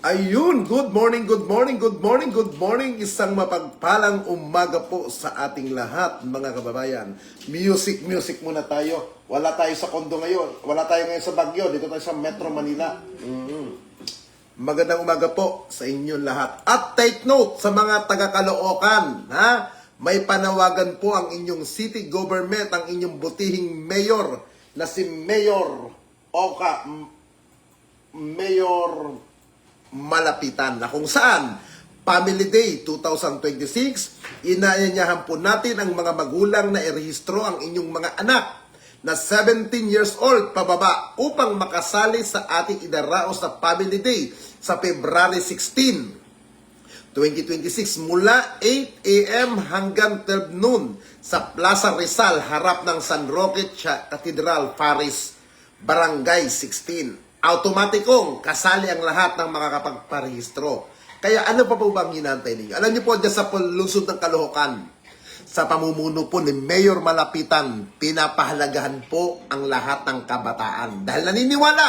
Ayun, good morning, good morning, good morning, good morning. Isang mapagpalang umaga po sa ating lahat, mga kababayan. Music muna tayo. Wala tayo sa Condo ngayon. Wala tayo ngayon sa Baguio. Dito tayo sa Metro Manila. Magandang umaga po sa inyo lahat. At take note sa mga taga-Caloocan, ha? May panawagan po ang inyong city government, ang inyong butihing mayor na si Mayor Malapitan, na kung saan Family Day 2026, inaanyayahan po natin ang mga magulang na irehistro ang inyong mga anak na 17 years old pababa upang makasali sa ating idaraos na Family Day sa February 16, 2026 mula 8 a.m. hanggang 12 noon sa Plaza Rizal, harap ng San Roque Cathedral Parish, Barangay 16. Automatikong kasali ang lahat ng makakapagparehistro. Kaya ano pa po bang hinantay ninyo? Alam niyo po, dyan sa lungsod ng Caloocan, sa pamumuno po ni Mayor Malapitan, pinapahalagahan po ang lahat ng kabataan. Dahil naniniwala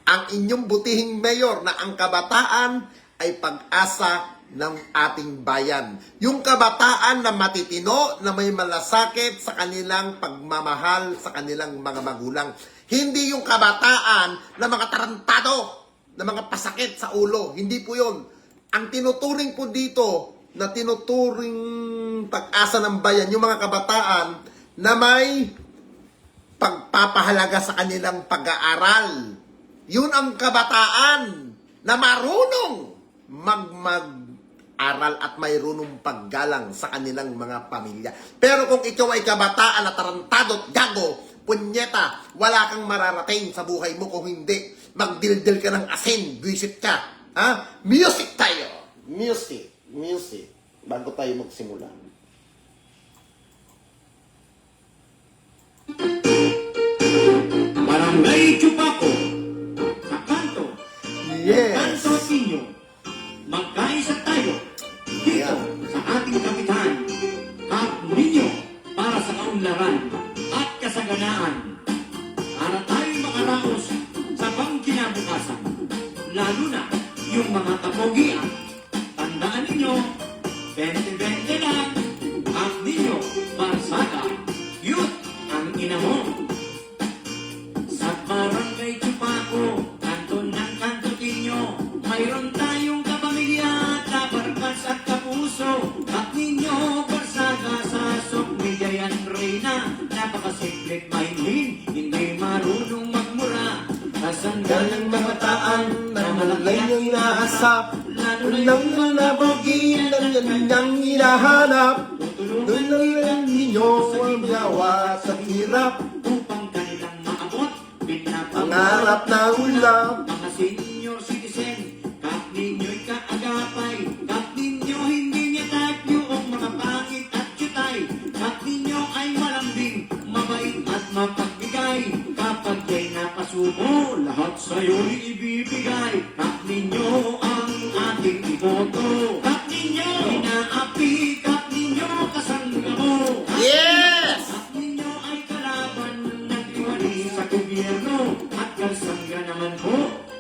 ang inyong butihing mayor na ang kabataan ay pag-asa ng ating bayan. Yung kabataan na matitino, na may malasakit sa kanilang pagmamahal sa kanilang mga magulang. Hindi yung kabataan na mga tarantado, na mga pasakit sa ulo. Hindi po yun. Ang tinuturing po dito, na tinuturing pag-asa ng bayan, yung mga kabataan na may pagpapahalaga sa kanilang pag-aaral. Yun ang kabataan na marunong mag-aral at mayroong paggalang sa kanilang mga pamilya. Pero kung ikaw ay kabataan na tarantado at gago, punyeta, wala kang mararating sa buhay mo kung hindi magdildil ka ng asin, buwisit ka. Ha? Music tayo! Music. Bago tayo magsimula. Barangay Chupaco, sa kanto, Yes! kanto ninyo, magkaisa tayo, dito sa ating kapitan, at ninyo para sa kaunlaran at kasaganaan, para tayo makaraos sa pangkinabukasan, lalo na yung mga kapogian. Tandaan ninyo, 20-20 lang, at ninyo, Barsaga, youth ang ina mo. Sa Barangay Chupaco, kanto ng kanto ninyo, mayroon tayong kapamilya, kabarkas at kapuso. At ninyo, Barsaga, sa Sokmidayan Reyna, napakasimpleng mahinhin, hindi marunong magmura. Kasanggan ng mga taan na malalay ng inaasap, lalo na yung mga bogin na niyang hinahanap. Tutulungan lang ninyo ang yawa sa hirap upang kanilang maabot Pangarap na ulam. mga senior citizen. Kap ninyo'y kaagapay, kap ninyo hindi niya type yung mga pangit at chutay. Kap ninyo ay malambing, mabait at mapagbigay. Kapag kay napasubo, lahat sa'yo'y ibibigay. Kap ninyo ang ating iboto. Kap ninyo inaapi, kap ninyo kasanggamo. Yes! At ninyo ay kalaban ng tiwali sa gobyerno at kalsangga naman po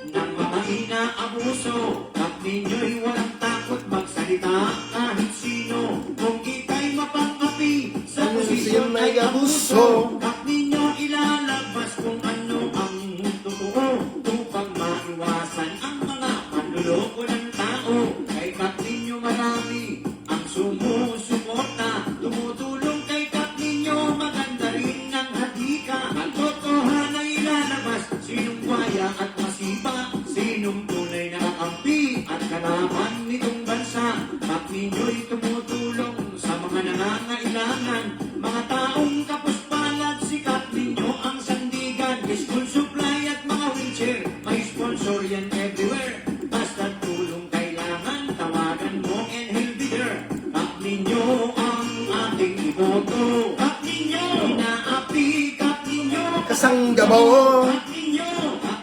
ng mga inaabuso. At ninyo'y walang takot magsalita kahit sino. Kung ika'y mapangapi sa posisyon ay abuso. At ninyo ilalabas kung ano ang totoo upang maiwasan ang mga panluloko ng tao. Kay kat ninyo marami ang sumusuporta, tumutulong kay kat ninyo, maganda rin ang hadika. Ang totohanan ay ilalabas, sinong kwaya at masipa, sinong tunay na kakampi at kalaban nitong bansa. Kat ninyo'y tumutulong sa mga nangangailangan, mga taong kapuspalad, sikat ninyo ang sandigan. School supply at mga wheelchair, may sponsor yan everywhere. Basta tulong kailangan, tawagan mo and he'll be there. Kat ninyo ang ating iboto. Kat ninyo inaapi, kat ninyo Kasanggamo. At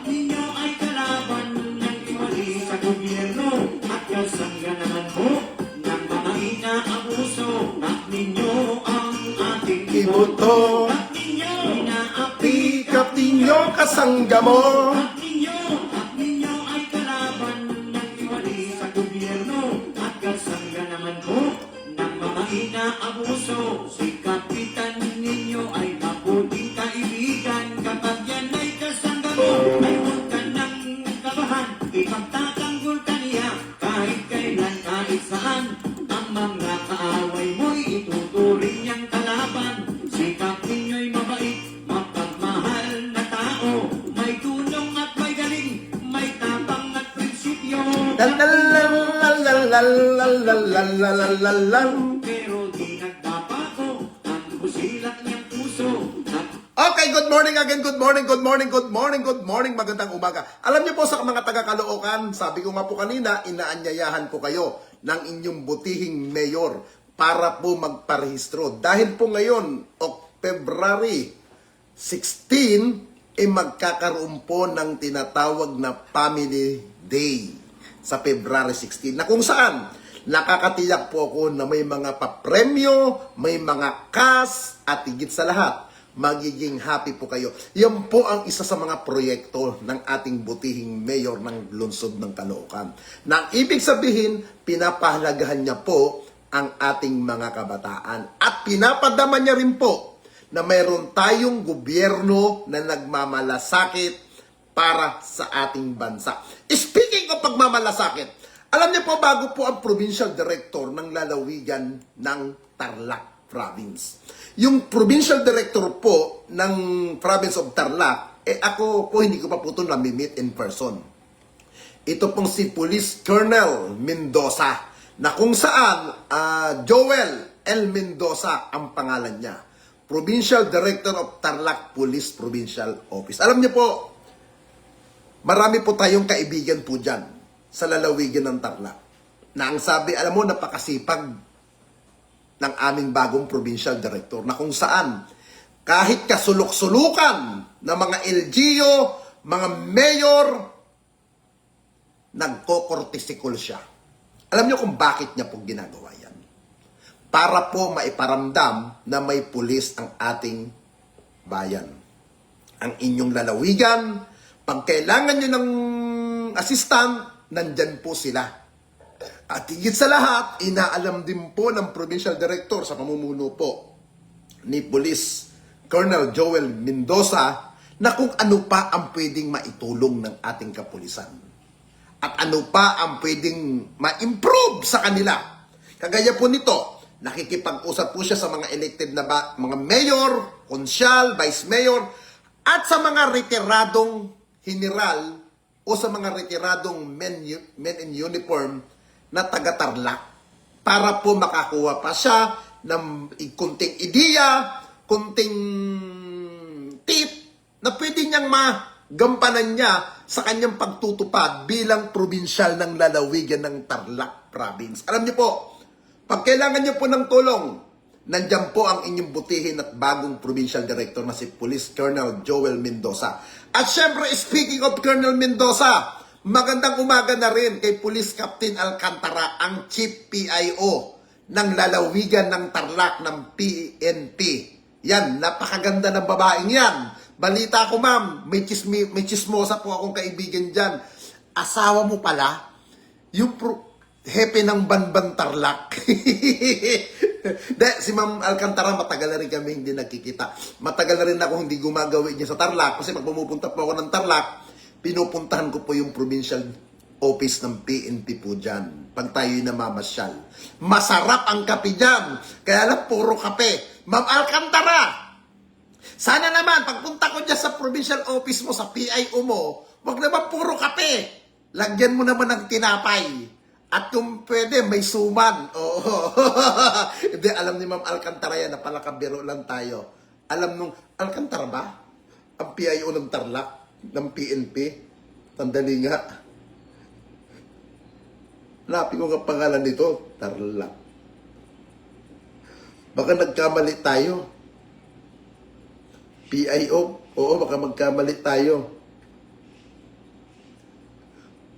ninyo ay kalaban ng tiwali sa gobyerno at kasangga naman po ng mga inaabuso. At ninyo ang ating Iboto. At ninyo inaapi, Pikap ninyo kasanggamo. at ninyo ay kalaban ng tiwali ipagtatanggol ka niya kahit kailan, kahit saan. Ang mga kaaway mo'y ituturing niyang kalaban. Sikap ninyo'y mabait, mapagmahal na tao. May tulong at may galing, may tapang at prinsipyo. Pero di nagpapago ang busilak niyang puso. Okay, good morning again, good morning, good morning, good morning, good morning, magandang umaga. Alam niyo po sa mga taga-Caloocan, sabi ko nga po kanina, inaanyayahan ko kayo ng inyong butihing mayor para po magparehistro. Dahil po ngayon, February 16, magkakaroon po ng tinatawag na Family Day sa February 16, na kung saan nakakatiyak po ako na may mga papremyo, may mga cash, at higit sa lahat, magiging happy po kayo. Yan po ang isa sa mga proyekto ng ating butihing mayor ng lungsod ng Caloocan. Na ang ibig sabihin, pinapahalagahan niya po ang ating mga kabataan. At pinapadama niya rin po na mayroon tayong gobyerno na nagmamalasakit para sa ating bansa. Speaking of pagmamalasakit, alam niyo po, bago po ang provincial director ng lalawigan ng Tarlac Province. Yung provincial director po ng province of Tarlac, ako po hindi ko pa po ito nami-meet in person. Ito pong si Police Colonel Mendoza, na kung saan Joel L. Mendoza ang pangalan niya. Provincial Director of Tarlac Police Provincial Office. Alam niyo po, marami po tayong kaibigan po dyan sa lalawigan ng Tarlac. Na ang sabi, alam mo, napakasipag ng aming bagong provincial director, na kung saan kahit kasulok-sulukan ng mga LGU, mga mayor, nagko-cortical siya. Alam niyo kung bakit niya po ginagawa yan? Para po maiparamdam na may pulis ang ating bayan. Ang inyong lalawigan, pag kailangan niyo ng assistant, nandyan po sila. At higit sa lahat, inaalam din po ng provincial director sa pamumuno po ni Police Colonel Joel Mendoza na kung ano pa ang pwedeng maitulong ng ating kapulisan. At ano pa ang pwedeng ma-improve sa kanila. Kagaya po nito, nakikipag-usap po siya sa mga elected na mga mayor, konsyal, vice mayor, at sa mga retiradong general o sa mga retiradong men in uniform na taga-Tarlac, para po makakuha pa siya ng kunting ideya, kunting tip na pwede niyang magampanan niya sa kanyang pagtutupad bilang probinsyal ng lalawigan ng Tarlac Province. Alam niyo po, pag kailangan niyo po ng tulong, nandiyan po ang inyong butihin at bagong provincial director na si Police Colonel Joel Mendoza. At syempre, speaking of Colonel Mendoza, magandang umaga na rin kay Police Captain Alcantara, ang Chief PIO ng lalawigan ng Tarlac ng PNP. Yan, napakaganda ng babaeng yan. Balita ko, ma'am, may chismosa po akong kaibigan dyan. Asawa mo pala, yung hepe ng Banban Tarlac. Si Ma'am Alcantara, matagal na rin kami hindi nagkikita. Matagal na rin ako hindi gumagawin niya sa Tarlac. Kasi pag pumupunta po ako ng Tarlac, pinupuntahan ko po yung provincial office ng PNP po dyan. Pag tayo'y namamasyal. Masarap ang kape dyan. Kaya lang, puro kape. Ma'am Alcantara, sana naman, pagpunta ko dyan sa provincial office mo, sa PIO mo, wag naman puro kape. Lagyan mo naman ng tinapay. At kung pwede, may suman. Oo. Hindi, alam ni Ma'am Alcantara yan, napalakabiro lang tayo. Alam nung, Alcantara ba? Ang PIO ng Tarlac? Ng PNP, tandali nga. Hanapin ko ang pangalan nito, Tarlac. Baka nagkamali tayo. PIO, oo, baka magkamali tayo.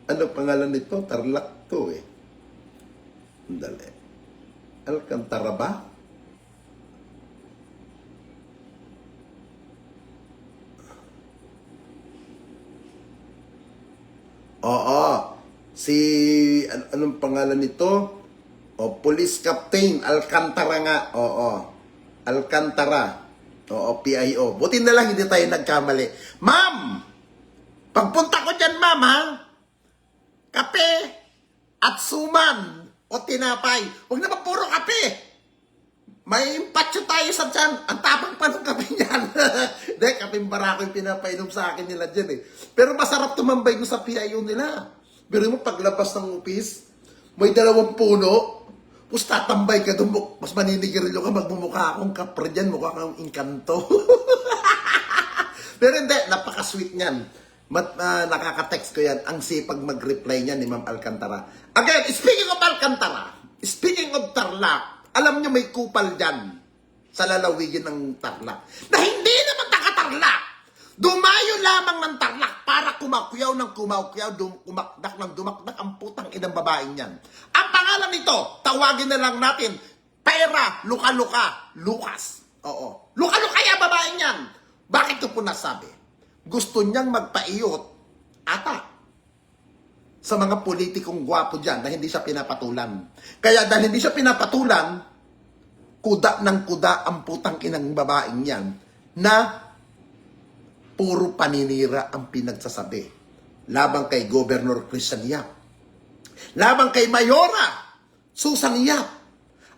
Ano pangalan nito? Tarlac to eh. Dali. Alcantara ba? Oo. Anong pangalan nito? Police Captain Alcantara nga. Oo. Alcantara. Oo, PIO. Buti na lang hindi tayo nagkamali. Ma'am! Pagpunta ko dyan, ma'am, ha? at suman o tinapay. Huwag naman puro kape. May impatyo tayo sa tiyan. Ang tapang pa ng kape niyan. Hindi, kapeng barako yung pinapainom sa akin nila dyan eh. Pero masarap tumambay ko sa PIO nila. Pero mo paglabas ng upis, may 2 puno, tapos tatambay ka doon, mas maninigirilyo ka, magmumukha akong kapre dyan, mukha kang inkanto. Pero hindi, napaka-sweet niyan. Nakaka-text ko yan. Ang sipag mag-reply niyan ni Ma'am Alcantara. Again, speaking of Alcantara, speaking of Tarlac, alam niyo may kupal dyan sa lalawigin ng Tarlac. Na hindi naman taga-Tarlac. Dumayo lamang ng Tarlac para kumakyaw ng kumakyaw, kumakdak ng dumakdak ang putang inang babaeng yan. Ang pangalan nito, tawagin na lang natin, Pera Luka-Luka Lucas. Oo. Luka-Luka yung babaeng yan. Bakit ko po nasabi? Gusto niyang magpaiyot ata sa mga politikong gwapo dyan na hindi siya pinapatulan. Kaya dahil hindi siya pinapatulan, kuda ng kuda ang putang inang babaeng yan na puro paninira ang pinagsasabi. Labang kay Governor Christian Yap, labang kay Mayora Susan Yap,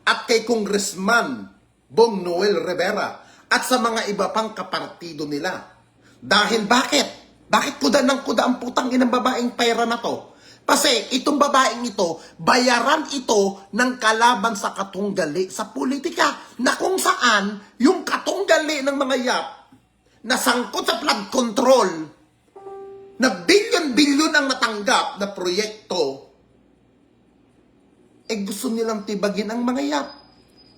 at kay Congressman Bong Noel Rivera, at sa mga iba pang kapartido nila. Dahil bakit? Bakit kuda ng kuda ang putang inang babaeng pera na to? Kasi itong babaeng ito, bayaran ito ng kalaban sa katunggali sa politika, na kung saan yung katunggali ng mga Yap na sangkot sa flood control, na bilyon-bilyon ang natanggap na proyekto, gusto nilang tibagin ang mga Yap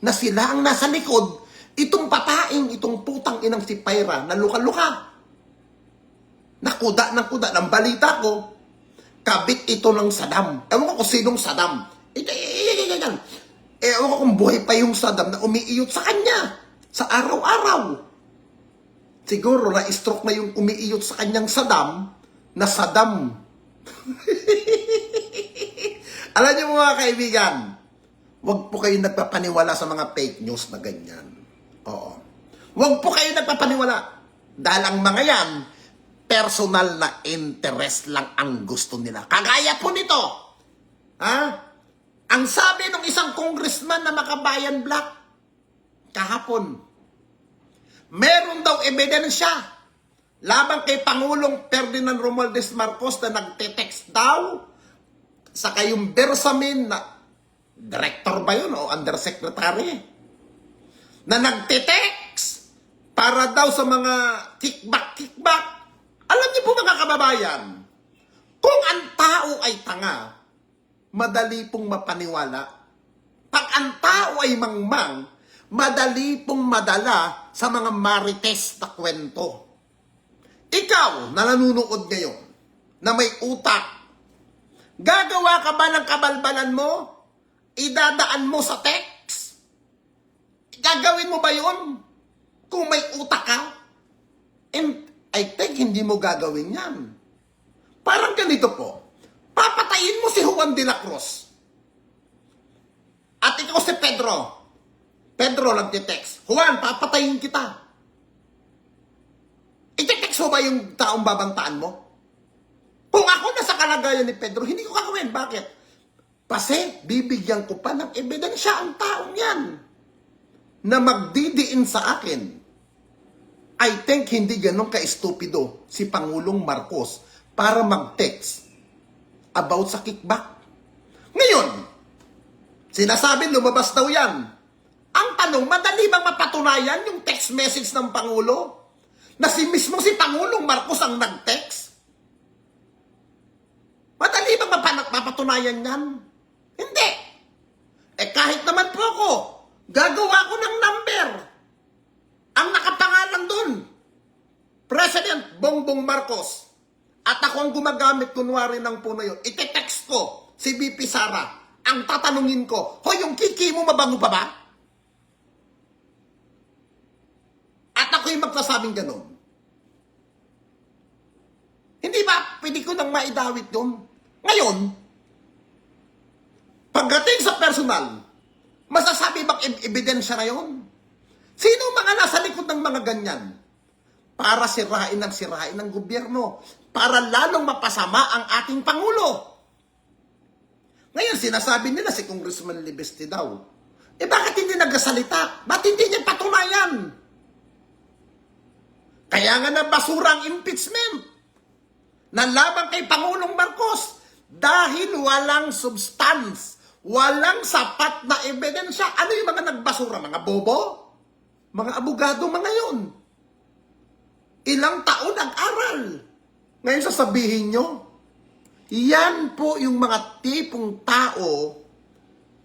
na sila ang nasa likod. Itong papaing, itong putang inang si Pyra na luka-luka. Nakuda ng kuda. Ng balita ko, kabit ito ng Saddam. Ewan ko kung sinong Saddam. Ewan ko kung buhay pa yung Saddam na umiiyot sa kanya sa araw-araw. Siguro na-stroke na yung umiiyot sa kanyang Saddam na Saddam. Alam niyo mga kaibigan, huwag po kayo nagpapaniwala sa mga fake news na ganyan. Oo. Huwag po kayo nagpapaniwala. Dahil ang mga yan, personal na interest lang ang gusto nila. Kagaya po nito. Ha? Ang sabi ng isang congressman na Makabayan Black, kahapon, meron daw ebidensya labang kay Pangulong Ferdinand Romualdez Marcos na nagte-text daw sa kayong Bersamin na director ba yun o undersecretary? Na nagte-text para daw sa mga kickback. Alam niyo po mga kababayan, kung ang tao ay tanga, madali pong mapaniwala. Pag ang tao ay mangmang, madali pong madala sa mga marites na kwento. Ikaw na nanonood ngayon, na may utak, gagawa ka ba ng kabalbalan mo? Idadaan mo sa text? Gagawin mo ba yun? Kung may utak ka? And I think hindi mo gagawin yan. Parang ganito po. Papatayin mo si Juan de la Cruz. At ikaw si Pedro. Pedro nagte-text. Juan, papatayin kita. Ite-text mo ba yung taong babantaan mo? Kung ako nasa kalagayan ni Pedro, hindi ko gagawin. Bakit? Kasi bibigyan ko pa ng ebidensya ang taong yan na magdidiin sa akin. I think hindi ganun ka-estupido si Pangulong Marcos para mag-text about sa kickback. Ngayon, sinasabi lumabas daw yan. Ang tanong, madali bang mapatunayan yung text message ng Pangulo? Na mismo si Pangulong Marcos ang nag-text? Madali bang mapatunayan yan? Hindi. Kahit naman po ako, gagawa ko ng number. Ang nakapangalan dun, President Bongbong Marcos. At ako ang gumagamit kunwari ng puno yun. Ite-text ko si VP Sara. Ang tatanungin ko, hoy, yung kiki mo mabango pa ba? At ako yung magsasabing ganun. Hindi ba pwede ko nang maidawit yun? Ngayon, pagdating sa personal, masasabi bang ebidensya na yun? Sino mga nasa likod ng mga ganyan? Para sirain ng gobyerno. Para lalong mapasama ang ating Pangulo. Ngayon, sinasabi nila si Congressman Libeste daw. Bakit hindi nagsasalita? Ba't hindi niya patunayan? Kaya nga nabasura ang impeachment na laban kay Pangulong Marcos dahil walang substance, walang sapat na ebidensya. Ano yung mga nagbasura? Mga bobo? Mga abogado mga yun. Ilang taon nag-aral. Ngayon sasabihin nyo, yan po yung mga tipong tao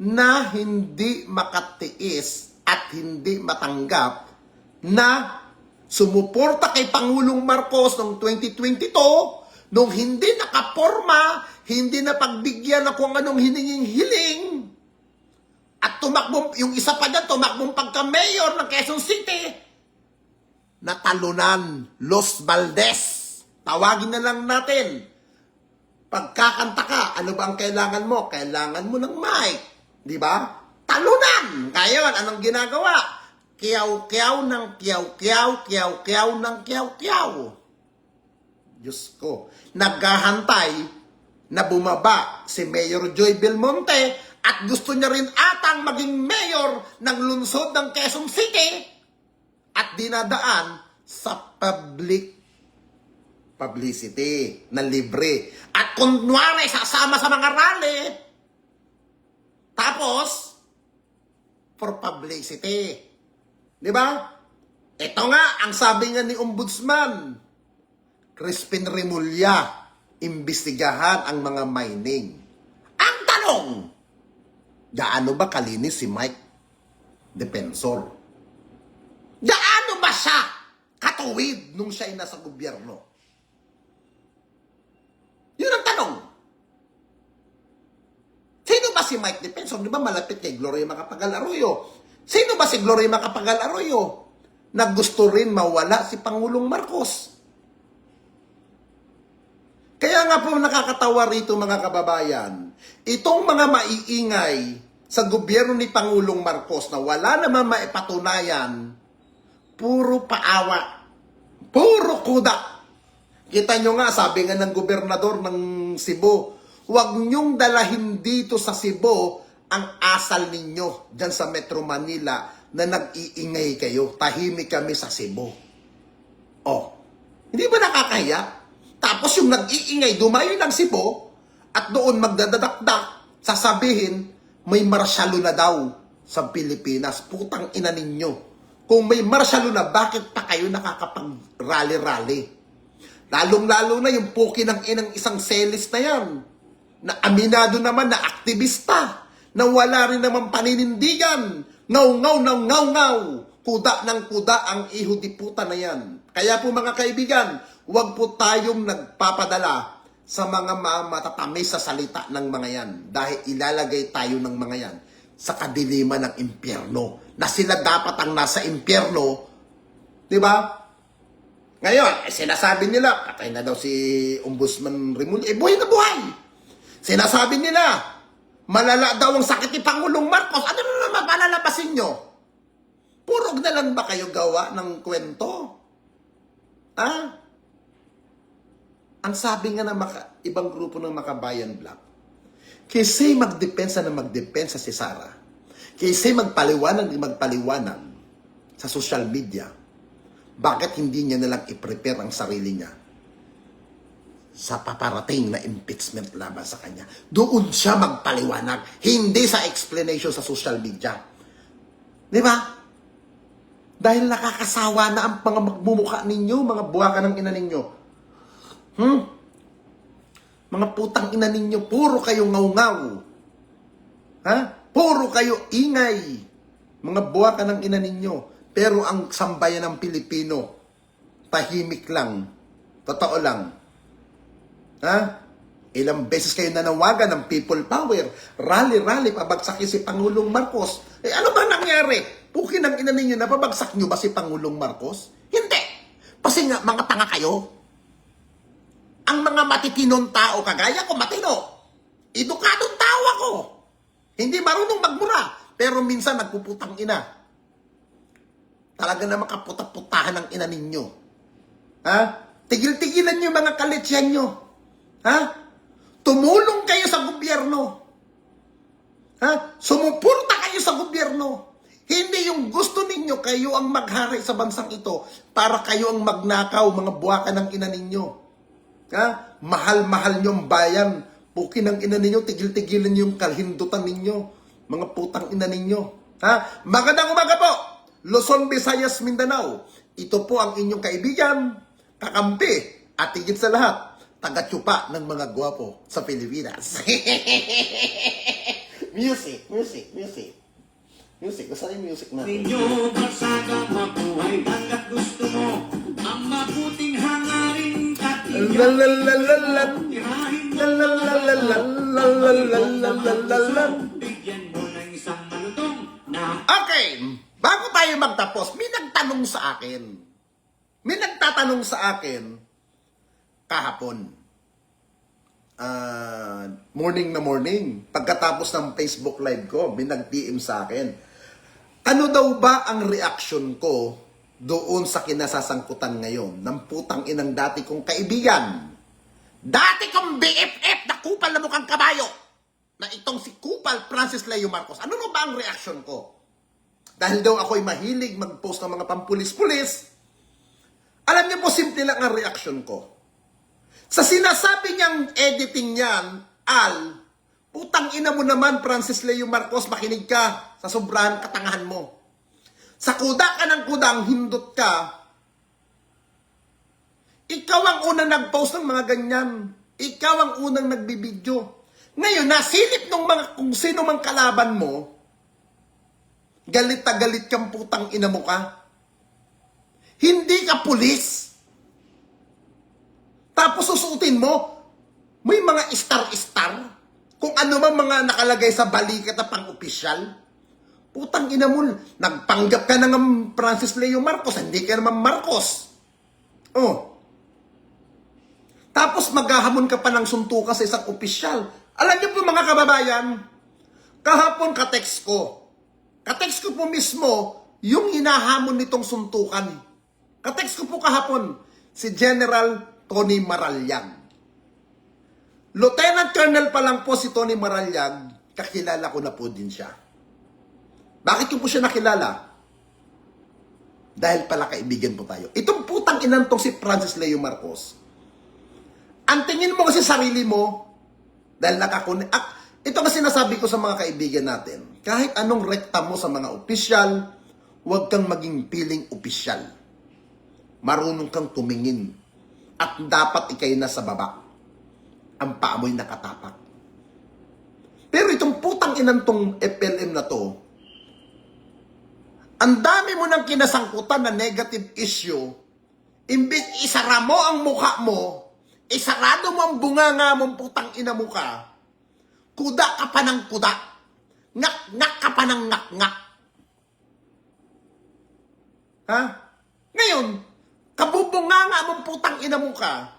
na hindi makatiis at hindi matanggap na sumuporta kay Pangulong Marcos noong 2022 nung hindi nakaporma, hindi na pagbigyan na kung anong hininging-hiling at tumakbong, yung isa pa dyan, tumakbong pagka-mayor ng Quezon City, natalunan, Los Valdez. Tawagin na lang natin. Pagkakanta ka, ano ba ang kailangan mo? Kailangan mo ng mic. Di ba? Talunan! Ngayon, anong ginagawa? Kiyaw-kiyaw ng kiyaw-kiyaw, kiyaw-kiyaw ng kiyaw-kiyaw. Diyos ko. Naghahantay na bumaba si Mayor Joy Belmonte at gusto niya rin atang maging mayor ng lungsod ng Quezon City at dinadaan sa publicity na libre. At kunwari sasama sa mga rally, tapos, for publicity. Di ba? Ito nga, ang sabi nga ni Ombudsman, Crispin Remulla, imbestigahan ang mga mining. Ang tanong, gaano ba kalinis si Mike Defensor? Gaano ba siya katuwid nung siya ay nasa gobyerno? Yun ang tanong. Sino ba si Mike Defensor? Di ba malapit kay Gloria Macapagal Arroyo? Sino ba si Gloria Macapagal Arroyo na gusto rin mawala si Pangulong Marcos? Kaya nga po nakakatawa rito mga kababayan, itong mga maiingay sa gobyerno ni Pangulong Marcos na wala naman maipatunayan, puro paawa, puro kuda. Kita nyo nga, sabi nga ng gobernador ng Cebu, huwag nyong dalahin dito sa Cebu ang asal ninyo dyan sa Metro Manila na nag-iingay kayo. Tahimik kami sa Cebu. Oh, hindi ba nakakahiya? Tapos yung nag-iingay, dumayo ng Cebu at doon magdadadakdak, sasabihin, may marsyalo na daw sa Pilipinas. Putang ina ninyo. Kung may marsyalo na, bakit pa kayo nakakapag-rally-rally? Lalong-lalo na yung puki ng inang isang selis na yan, na aminado naman na aktivista, na wala rin naman paninindigan, ngaw-ngaw, kuda ng kuda ang iho di puta na yan. Kaya po mga kaibigan, huwag po tayong nagpapadala sa mga matatamis sa salita ng mga yan, dahil ilalagay tayo ng mga yan sa kadiliman ng impyerno, na sila dapat ang nasa impyerno, di ba? Ngayon, sinasabi nila, patay na daw si Ombudsman Remulla, buhay na buhay. Sinasabi nila, malala daw ang sakit ni Pangulong Marcos. Ano na naman palalabasin nyo? Purog na lang ba kayo gawa ng kwento? Ha? Ang sabi nga ng ibang grupo ng Makabayan Black, kasi magdepensa si Sara, kasi magpaliwanag sa social media, bakit hindi niya nalang i-prepare ang sarili niya sa paparating na impeachment laban sa kanya? Doon siya magpaliwanag, hindi sa explanation sa social media. Di ba? Dahil nakakasawa na ang mga magmumukha ninyo, mga buwakan ng ina ninyo. Mga putang ina ninyo, puro kayo ngaw-ngaw. Ha? Puro kayo ingay. Mga buwakan ng ina ninyo. Pero ang sambayan ng Pilipino, tahimik lang. Totoo lang. Ha? Ilang beses kayo nanawagan ng people power. Rally, pabagsakin si Pangulong Marcos. Ano ba nangyari? Pukin ang ina ninyo, napabagsak nyo ba si Pangulong Marcos? Hindi. Kasi nga, mga tanga kayo. Ang mga matitinong tao, kagaya ko, matino. Edukadong tao ako. Hindi marunong magmura. Pero minsan nagpuputang ina. Talaga na makaputa-putahan ng ina ninyo. Ha? Tigil-tigilan nyo mga kalitsyan nyo. Ha? Tumulong kayo sa gobyerno. Sumuporta kayo sa gobyerno. Hindi yung gusto ninyo kayo ang maghari sa bansang ito para kayo ang magnakaw, mga buwaka ng ina ninyo. Ha? Mahal-mahal nyo ang bayan. Pukin ng ina ninyo, tigil-tigilan nyo yung kalhindutan ninyo. Mga putang ina ninyo. Ha? Magandang umaga po! Luzon, Visayas, Mindanao. Ito po ang inyong kaibigan, kakampi, at higit sa lahat, taga-tsupa ng mga gwapo sa Pilipinas. Music. Gusto yung music na. Ninyo barsaga mabuhay hanggat gusto mo ang mabuting hangarin at bigyan mo ng isang malutong na Okay, bago tayo magtapos, may nagtanong sa akin. May nagtatanong sa akin kahapon. Morning na morning. Pagkatapos ng Facebook live ko, may nag-PM sa akin. Ano daw ba ang reaction ko doon sa kinasasangkutan ngayon ng putang inang dati kong kaibigan? Dati kong BFF na kupal na mukhang kabayo na itong si Kupal Francis Leo Marcos. Ano ba ang reaction ko? Dahil daw ako'y mahilig mag-post ng mga pampulis-pulis, alam niyo po, simple lang ang reaction ko. Sa sinasabi niyang editing niyan, putang ina mo naman, Francis Leo Marcos, makinig ka sa sobrahan katangahan mo. Sa kuda ka ng kudang hindot ka, ikaw ang unang nag-post ng mga ganyan. Ikaw ang unang nagbibidyo. Ngayon, nasilip ng mga kung sino mang kalaban mo, galit na galit kang putang ina mo ka. Hindi ka pulis. Tapos susutin mo, may mga star-star, kung ano man mga nakalagay sa balikat na pang-opisyal. Putang ina mo, nagpanggap ka na ng Francis Leo Marcos, hindi ka naman Marcos. Oh. Tapos maghahamon ka pa ng suntukan sa isang opisyal. Alam niyo po mga kababayan, kahapon ka-text ko. Ka-text ko po mismo yung hinahamon nitong suntukan. Ka-text ko po kahapon si General Tony Maraliag. Lieutenant Colonel pa lang po si Tony Maraliag, kakilala ko na po din siya. Bakit ko po siya nakilala? Dahil pala kaibigan po tayo. Itong putang inang tong si Francis Leo Marcos, ang tingin mo kasi sarili mo, dahil ito kasi sinasabi ko sa mga kaibigan natin, kahit anong rekta mo sa mga opisyal, huwag kang maging piling opisyal. Marunong kang tumingin. At dapat ikay nasa baba. Ang paa mo'y nakatapak. Pero itong putang inang tong FLM na to, ang dami mo ng kinasangkutan na negative issue, imbis isara mo ang mukha mo, isarado mo ang bunganga mong putang ina mo ka, kuda ka pa ng kuda, ngak-ngak ka pa ng ngak-ngak. Ha? Ngayon, kabubunganga mong putang ina mo ka,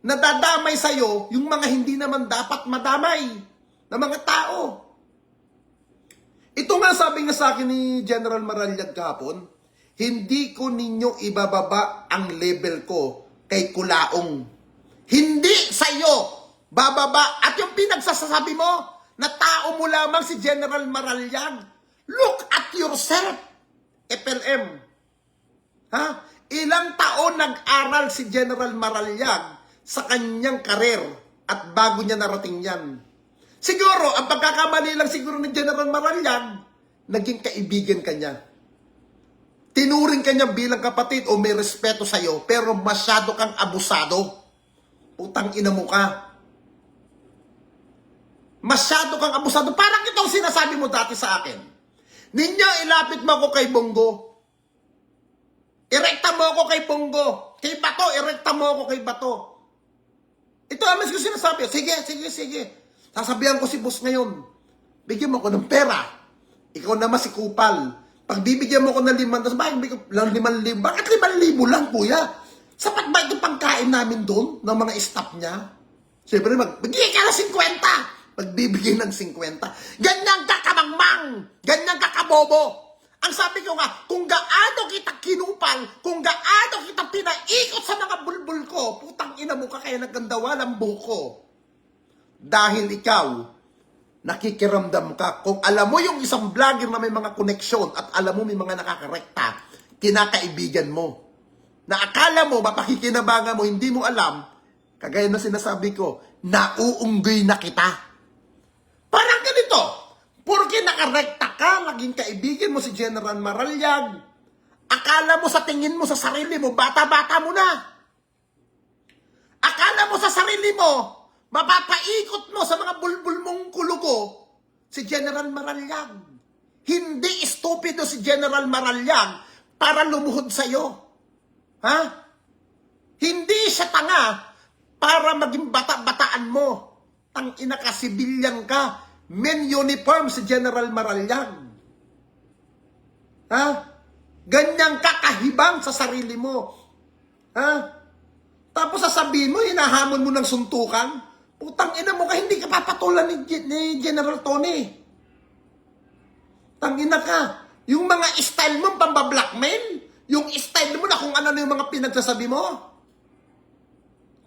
nadadamay sa'yo yung mga hindi naman dapat madamay na mga tao. Ito nga sabi nga sa akin ni General Maraliag kahapon, hindi ko ninyo ibababa ang level ko kay Kulaong. Hindi sa'yo bababa. At yung pinagsasabi mo na tao mo lamang si General Maraliag, look at yourself, FLM. Ha? Ilang taon nag-aral si General Maraliag sa kanyang karir at bago niya narating yan. Siguro, ang pagkakamali lang siguro ni General Maraliag, naging kaibigan ka niya. Tinuring ka niya bilang kapatid o may respeto sa'yo, pero masyado kang abusado. Putang ina mo ka. Masyado kang abusado. Parang itong sinasabi mo dati sa akin. Ninyo, ilapit mo ako kay Bongo. Irekta mo ako kay Bongo. Kay Bato, irekta mo ako kay Bato. Ito ang mas ko sinasabi. Sige. Sasabihan ko si boss ngayon. Bigyan mo ako ng pera. Ikaw naman si Kupal. Pag bibigyan mo ako ng 5,000, bakit bigyan lang 5,000? Bakit 5,000 lang, kuya? Sapat ba ito pangkain namin doon ng mga staff niya? Siyempre, magbigay ka ng 50. Magbibigay ng 50. Ganyan ka kamangmang. Ganyan ka kabobo. Ang sabi ko nga, kung gaano kita kinupal, kung gaano kita pinaikot sa mga bulbul ko, putang ina mo ka kaya naggandawa ng buko. Dahil ikaw, nakikiramdam ka. Kung alam mo yung isang vlogger na may mga koneksyon at alam mo may mga nakakarekta, kinakaibigan mo. Na akala mo, mapakikinabangan mo, hindi mo alam, kagaya na sinasabi ko, nauunggoy na kita. Parang ganito, porque nakarekta ka, naging kaibigan mo si General Maraliag, akala mo sa tingin mo sa sarili mo, bata-bata mo na. Akala mo sa sarili mo, mapapaikot mo sa mga bulbul mong kulugo si General Maraliag. Hindi estupido si General Maraliag para lumuhod sa'yo. Ha? Hindi siya tanga para maging bata-bataan mo. Tangina ka, sibilyan ka. Men uniform si General Maraliag. Ha? Ganyan ka kahibang sa sarili mo. Ha? Tapos sasabihin mo, hinahamon mo ng suntukan. Putang ina mo ka, hindi ka papatulan ni General Tony. Tangina ka. Yung mga style mo, pambablackmail. Yung style mo na kung ano na yung mga pinagsasabi mo.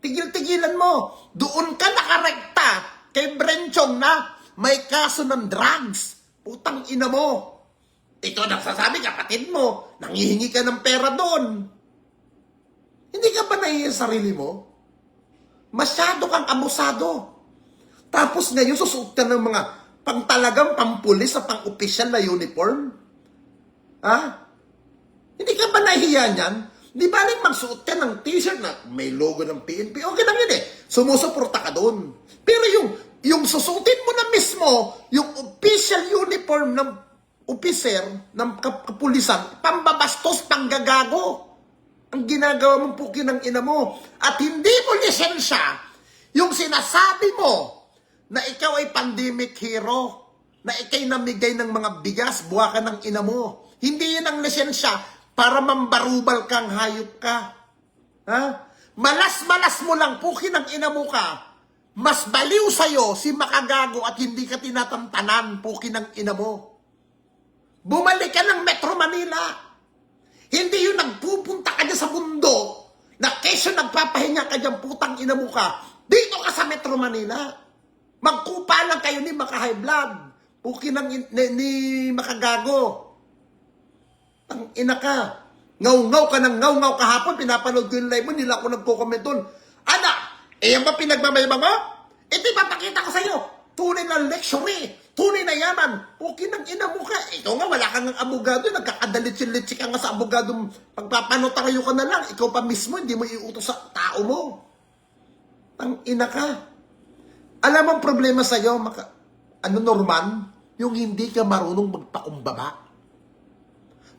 Tigil-tigilan mo. Doon ka nakarekta kay Brenchong na may kaso ng drugs. Putang ina mo. Ito nagsasabi, kapatid mo, nangihingi ka ng pera doon. Hindi ka ba nahiya sa sarili mo? Masyado kang abusado. Tapos ngayon susuot ka ng mga pang-talagang pampulis sa pang-opisyal na uniform? Ha? Hindi ka ba nahiya niyan? Di ba rin magsuot ka ng t-shirt na may logo ng PNP? Okay lang yun eh. Sumusuporta ka doon. Pero yung susutin mo na mismo, yung official uniform ng officer ng kapulisan, pambabastos, panggagago. Ang ginagawa mong pukin ng ina mo. At hindi mo lisensya yung sinasabi mo na ikaw ay pandemic hero, na ikay namigay ng mga bigas, buwakan ng ina mo. Hindi yun ang lisensya para mambarubal kang hayop ka. Ha? Malas-malas mo lang, pukin ng ina mo ka. Mas baliw sa'yo si makagago at hindi ka tinatantanan, pukin ng ina mo. Bumalik ka ng Metro Manila. Hindi yung nagpupunta ka dyan sa mundo na kesyo nagpapahinga ka dyan, putang ina mo ka. Dito ka sa Metro Manila. Magkupa lang kayo ni maka-high blood. Puki ni makagago. Ang ina ka. Ngaw-ngaw ka ng ngaw-ngaw kahapon. Pinapanood ko yung live mo. Nila ako nagko-comment doon. Anak, yan ba pinagmamayabang mo? Ito ipapakita ko sa'yo. Tunay na luxury. Tunay na yaman. Puki ng ina mo ka. Ito nga, wala kang abogado. Nagkakadalitsin-litsi ka nga sa abogado. Pagpapanotaryo ka na lang. Ikaw pa mismo, hindi mo iutos sa tao mo. Ang ina ka. Alam mo ang problema sa'yo, Norman? Yung hindi ka marunong magpakumbaba.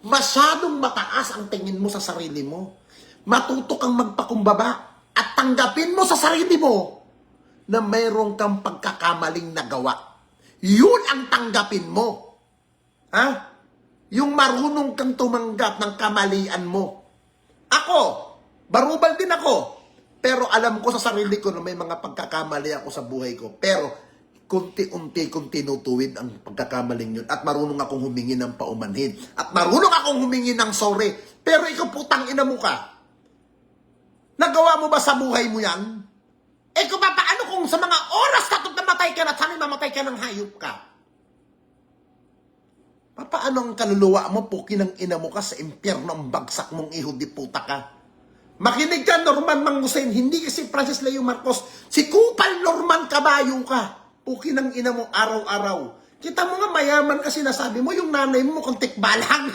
Masyadong mataas ang tingin mo sa sarili mo. Matuto kang magpakumbaba at tanggapin mo sa sarili mo na mayroong kang pagkakamaling nagawa. Yun ang tanggapin mo. Ha? Yung marunong kang tumanggap ng kamalian mo. Ako, barubal din ako. Pero alam ko sa sarili ko na may mga pagkakamali ako sa buhay ko. Pero kunti-unti kong tinutuwid ang pagkakamaling yun. At marunong akong humingi ng paumanhin. At marunong akong humingi ng sorry. Pero ikaw putang ina mo ka. Nagawa mo ba sa buhay mo yan? Eh kung paano kung sa mga oras ka namatay ka na at sana'y mamatay ka ng hayop ka? Paano ang kaluluwa mo, puki ng ina mo ka sa impyerno ang bagsak mong iho di puta ka? Makinig ka, Norman Mangusen, hindi kasi Francis Leo Marcos. Si Kupal Norman Kabayo ka. Puki ng ina mo araw-araw. Kita mo nga mayaman kasi nasabi mo, yung nanay mo mukhang tikbalang.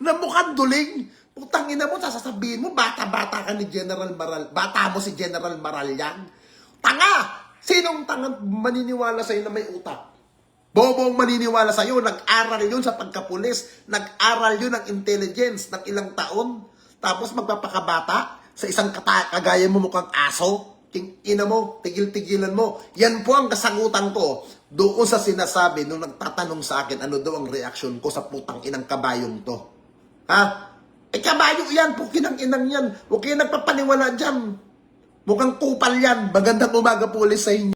Na mukhang duling. Putang ina mo, sasabihin mo, bata-bata ka ni General Maral. Bata mo si General Maraliag. Tanga! Sinong tanga maniniwala sa'yo na may utak? Bobong maniniwala sa'yo, nag-aral yun sa pagkapulis, nag-aral yun ng intelligence ng ilang taon, tapos magpapakabata sa isang kagaya mo mukhang aso, ina mo, tigil-tigilan mo. Yan po ang kasagutan ko doon sa sinasabi nung nagtatanong sa akin ano daw ang reaksyon ko sa putang inang kabayong to. Ha? Eh kabayo yan, pukinang inang yan. Huwag kayo nagpapaniwala dyan. Mukhang kupal yan. Magandang umaga po ulit sa inyo.